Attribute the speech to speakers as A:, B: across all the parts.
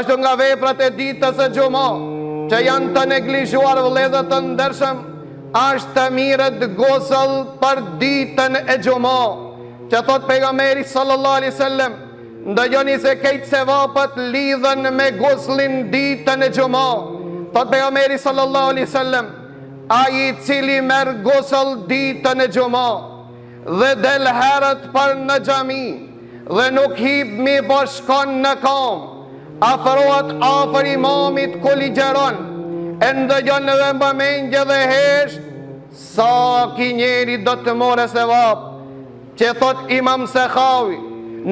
A: Ashtu nga veprat e ditës së xumë që janë të neglizhuar, vëllezër të ndershëm, është të mirët gusl për ditën e xumë, që thot pejgamberi sallallahu alaihi wasallam, ndajoni se këto sevapet lidhen me guslin ditën e xumë. Thot pejgamberi sallallahu alaihi wasallam, ai i cili merr gusl ditën e xumë dhe del herët për në xhami dhe nuk hip mi po shkon në kom, afrohet afër imamit ku ligjeron, e ndëgjon dhe mbamendje dhe hesh, sa ki njeri do të more sevap. Që thot Imam Sekhawi,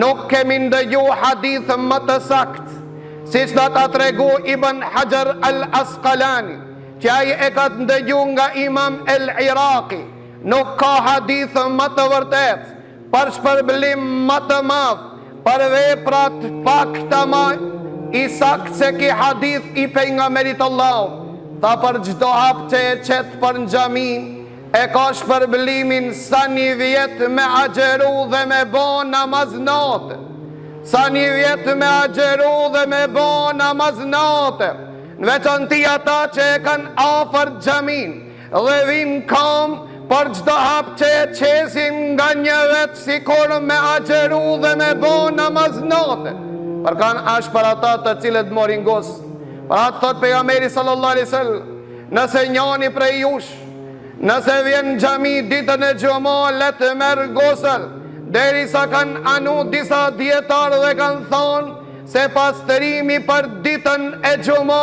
A: nuk kemi ndëgju hadith më të sakt, si që ta tregu Ibn Hajar al-Asqalani, që ai e ka të ndëgju nga Imam el-Iraqi. Nuk ka hadith më të vërtet, për shpërblim më të madh, për veprat pak të më i sakt se ki hadith i pejgamberit Allah. Tha për çdo hap që e qet për në xhami, e ka shpërblimin sa një vjet me agjeru dhe me bo namaz natë. Sa një vjet me agjeru dhe me bo namaz natë. Në veçanti ata që e kanë afër xhamin dhe vinë kam për çdo hap që e qesin nga një vet, sikur me agjeru dhe me bo namaz natë. Për kanë ashtë për ata të cilët morin gusl. Për atë thot pejgamberi sallallahu alaihi wasallam, nëse njani prej jush, nëse vjen në xhami ditën e xumë, le të merr gusl, derisa kanë anu disa dietarë dhe kanë thonë se pastërimi për ditën e xumë,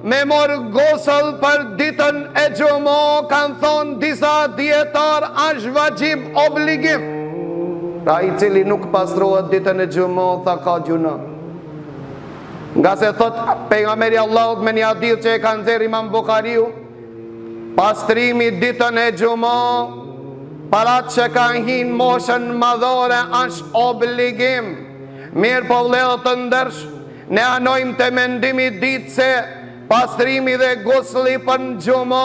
A: me mor gusl për ditën e xumë, kanë thonë disa dietarë, është vajib, obligim. Pra i cili nuk pastrohet ditën e xumë, tha ka gjuna. Nga se thot pejgamberi Allahut me një hadith që e ka nxjerrë Imam Buhariu, pastrimi ditën e xumë për atë që ka hinë moshën madhore është obligim. Mirë po vëllezër të ndersh, ne anojmë të mendimi ditë se pastrimi dhe gusli për në xumë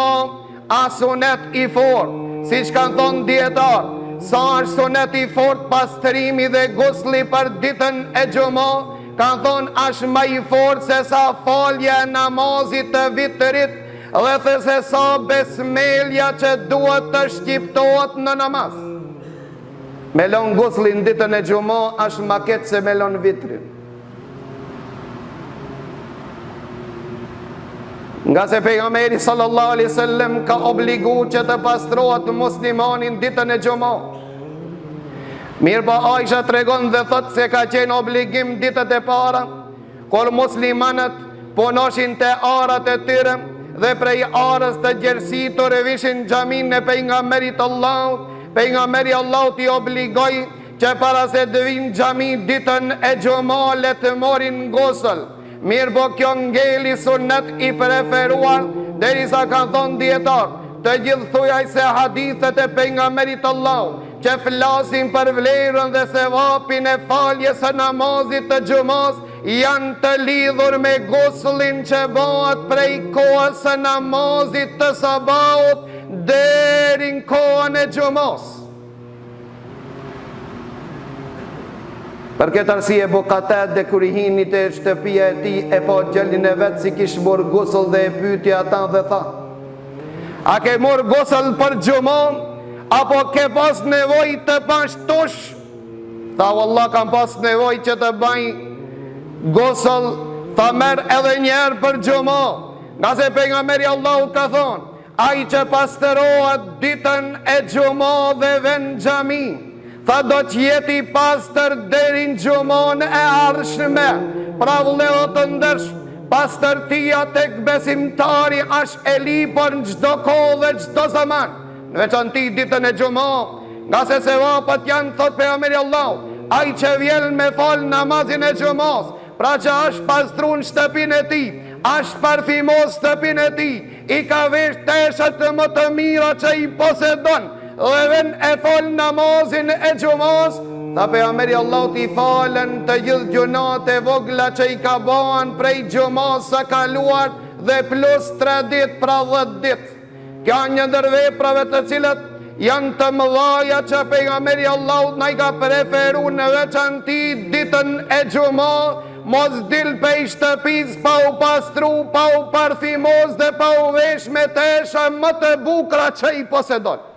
A: a sunet i fort, si që kanë thonë dietar. Sa është sunet i fort pastrimi dhe gusli për ditën e xumë, kanë thonë është më i fort se sa falja e namazit të vitrit dhe the se sa besmelja që duhet të shqiptohet në namaz. Me lon guslin ditën e xumë është më keq se me lon vitrin. Nga se pejgamberi sallallahu alaihi wasallam ka obligu që të pastrohet muslimanin ditën e xumë. Mirë po Aisha tregon dhe thot se ka qenë obligim ditët e para, kur muslimanët punoshin të arat e tyre dhe prej arës të gjersitur e vishin xhamin e pejgamberit Allahut. Pejgamberi Allahut i obligoi që para se të vinë xhami ditën e xumë le të morin gusl. Mirë po kjo ngeli sunet i preferuar, derisa kanë thonë dietar, të gjithë thujaj se hadithet e pejgamberit Allahut që flasin për vlerën dhe sevapin e faljes së namazit të xumës janë të lidhur me guslin që bëhet prej kohës së namazit të sabahut deri në kohën e xumës. Për këtë arsye Bukatet dhe kur i hini te shtëpia e tij e pa gjelin e vet si kish mor gusl dhe e pyeti ata dhe tha: "A ke mor gusl për xumën? Apo ke pas nevoj të pash tush?" Tha: "Wallah kam pas nevoj që të baj gusl." Tha: "Merr edhe njerë për xumë." Nga se pejgamberi Allahut ka thonë: "Ai që pastërohet ditën e xumë dhe ven xhami, tha do të jeti pastër deri në xumën e ardhshme." Pra vëllezër të ndersh, pastërtia tek besimtari është e lipër në çdo kohë dhe çdo zaman, në veçanti ditën e xumë, nga se sevapat janë, thot pejgamberi Allahu, ai që vjen me fal namazin e xumës, pra që është pastru në shtëpinë e tij, është parfimos shtëpinë e tij, i ka vesh teshat më të mira që i posedon, dhe ven e fal namazin e xumës, tha pejgamberi Allahut i falen të gjithë gjunat e vogla që i ka bën prej xumës së kaluar dhe plus 3 ditë, pra 10 ditë. Kjo një ndër veprave të cilat janë të mëdhaja që pejgamberi Allahut na i ka preferuar në veçanti ditën e xumë, mos dil pe i shtëpis pa u pastru, pa u parfimos dhe pa u vesh me tesha më të bukra që i posedon.